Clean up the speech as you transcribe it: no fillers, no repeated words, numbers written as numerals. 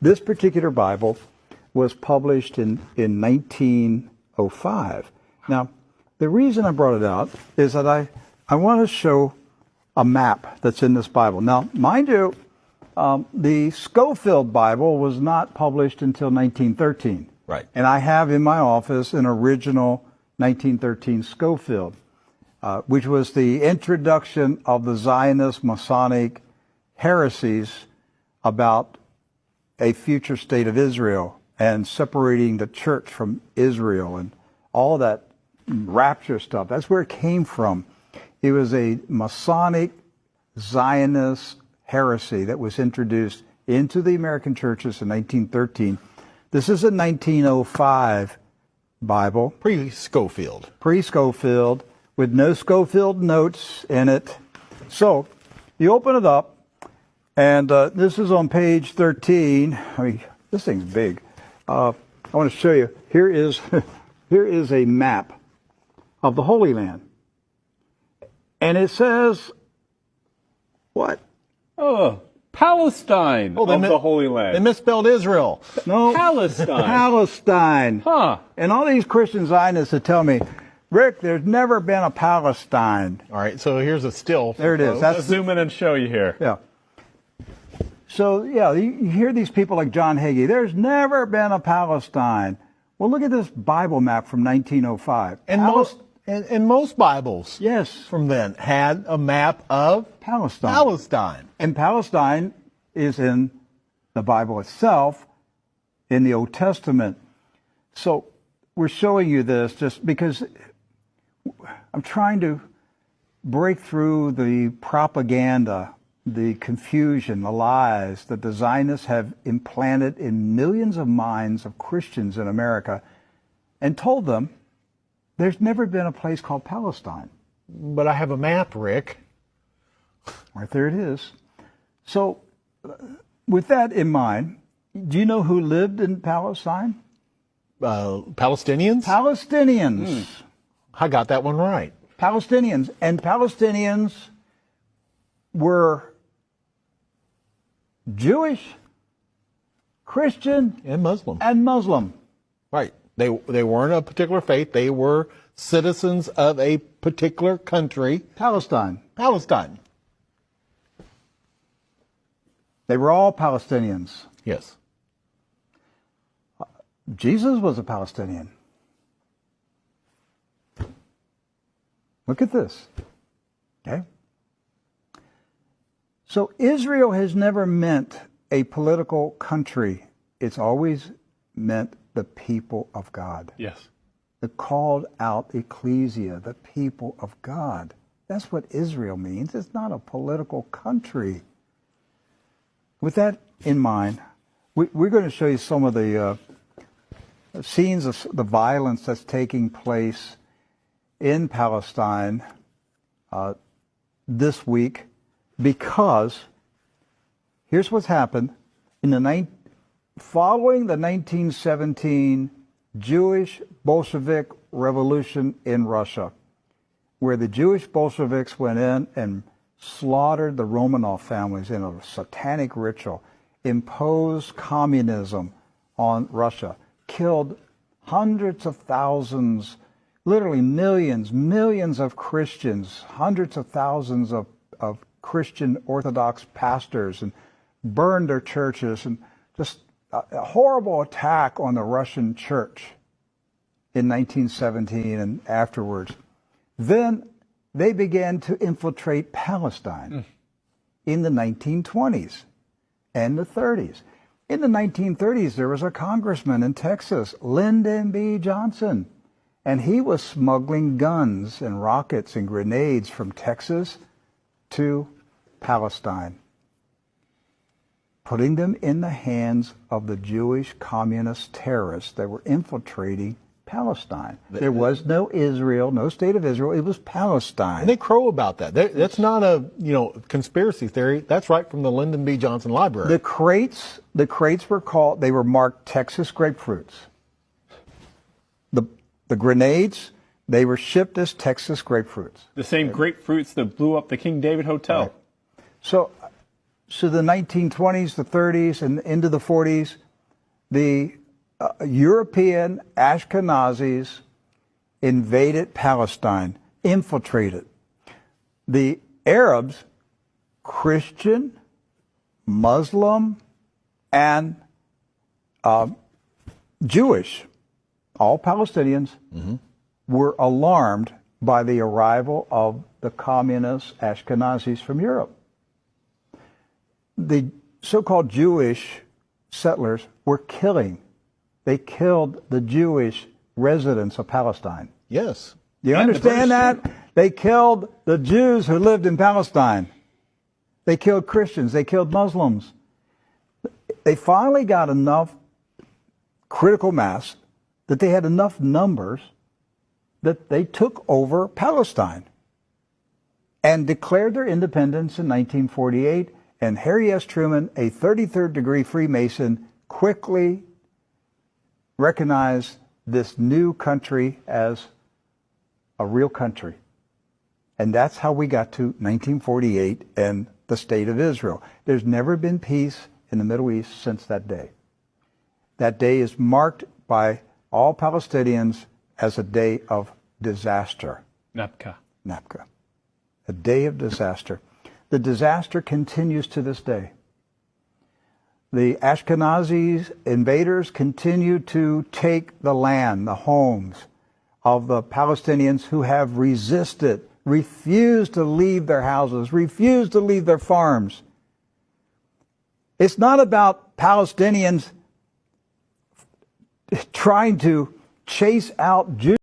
This particular Bible was published in 1905. Now, the reason I brought it out is that I want to show a map that's in this Bible. Now, mind you, the Scofield Bible was not published until 1913. Right. And I have in my office an original 1913 Scofield, which was the introduction of the Zionist Masonic heresies about a future state of Israel and separating the church from Israel and all that rapture stuff. That's where it came from. It was a Masonic Zionist heresy that was introduced into the American churches in 1913. This is a 1905 Bible. Pre-Scofield. Pre-Scofield, with no Scofield notes in it. So, you open it up, and this is on page 13. I mean, this thing's big. I want to show you. Here is a map of the Holy Land. And it says, what? Oh, Palestine of the Holy Land. They misspelled Israel. No. Palestine. Palestine. Huh. And all these Christian Zionists that tell me, Rick, there's never been a Palestine. All right, so here's a still. There it is. Let's zoom in and show you here. Yeah. So, yeah, you hear these people like John Hagee, there's never been a Palestine. Well, look at this Bible map from 1905. And most Bibles Yes. from then had a map of Palestine. And Palestine is in the Bible itself, in the Old Testament. So we're showing you this just because I'm trying to break through the propaganda, the confusion, the lies that the Zionists have implanted in millions of minds of Christians in America, and told them there's never been a place called Palestine. But I have a map, Rick. Right there it is. So, with that in mind, do you know who lived in Palestine? Palestinians? Palestinians. I got that one right. Palestinians. And Palestinians were Jewish, Christian, And Muslim. and Muslim. Right. They weren't a particular faith. They were citizens of a particular country. Palestine. Palestine. They were all Palestinians. Yes. Jesus was a Palestinian. Look at this. Okay? So Israel has never meant a political country. It's always meant the people of God. Yes. The called out ecclesia, the people of God. That's what Israel means. It's not a political country. With that in mind, we're going to show you some of the scenes of the violence that's taking place in Palestine this week, because here's what's happened following the 1917 Jewish Bolshevik Revolution in Russia, where the Jewish Bolsheviks went in and slaughtered the Romanov families in a satanic ritual, imposed communism on Russia, killed hundreds of thousands, literally millions of Christians, hundreds of thousands of Christian Orthodox pastors, and burned their churches, and just a horrible attack on the Russian church in 1917 and afterwards. Then they began to infiltrate Palestine in the 1920s and the 30s. In the 1930s, there was a congressman in Texas, Lyndon B. Johnson, and he was smuggling guns and rockets and grenades from Texas to Palestine, putting them in the hands of the Jewish communist terrorists that were infiltrating Palestine. There was no Israel, no state of Israel. It was Palestine. And they crow about that. That's not a conspiracy theory. That's right from the Lyndon B. Johnson Library. The crates were marked Texas grapefruits. The grenades, they were shipped as Texas grapefruits. The same grapefruits that blew up the King David Hotel. Right. So to the 1920s, the 30s, and into the 40s, the European Ashkenazis invaded Palestine, infiltrated. The Arabs, Christian, Muslim, and Jewish, all Palestinians, were alarmed by the arrival of the communist Ashkenazis from Europe. The so-called Jewish settlers were killing. They killed the Jewish residents of Palestine. Yes. Do you understand that? They killed the Jews who lived in Palestine. They killed Christians. They killed Muslims. They finally got enough critical mass that they had enough numbers that they took over Palestine and declared their independence in 1948. And Harry S. Truman, a 33rd degree Freemason, quickly recognized this new country as a real country. And that's how we got to 1948 and the State of Israel. There's never been peace in the Middle East since that day. That day is marked by all Palestinians as a day of disaster. Napka. Napka. A day of disaster. The disaster continues to this day. The Ashkenazi invaders continue to take the land, the homes of the Palestinians who have resisted, refused to leave their houses, refused to leave their farms. It's not about Palestinians trying to chase out Jews.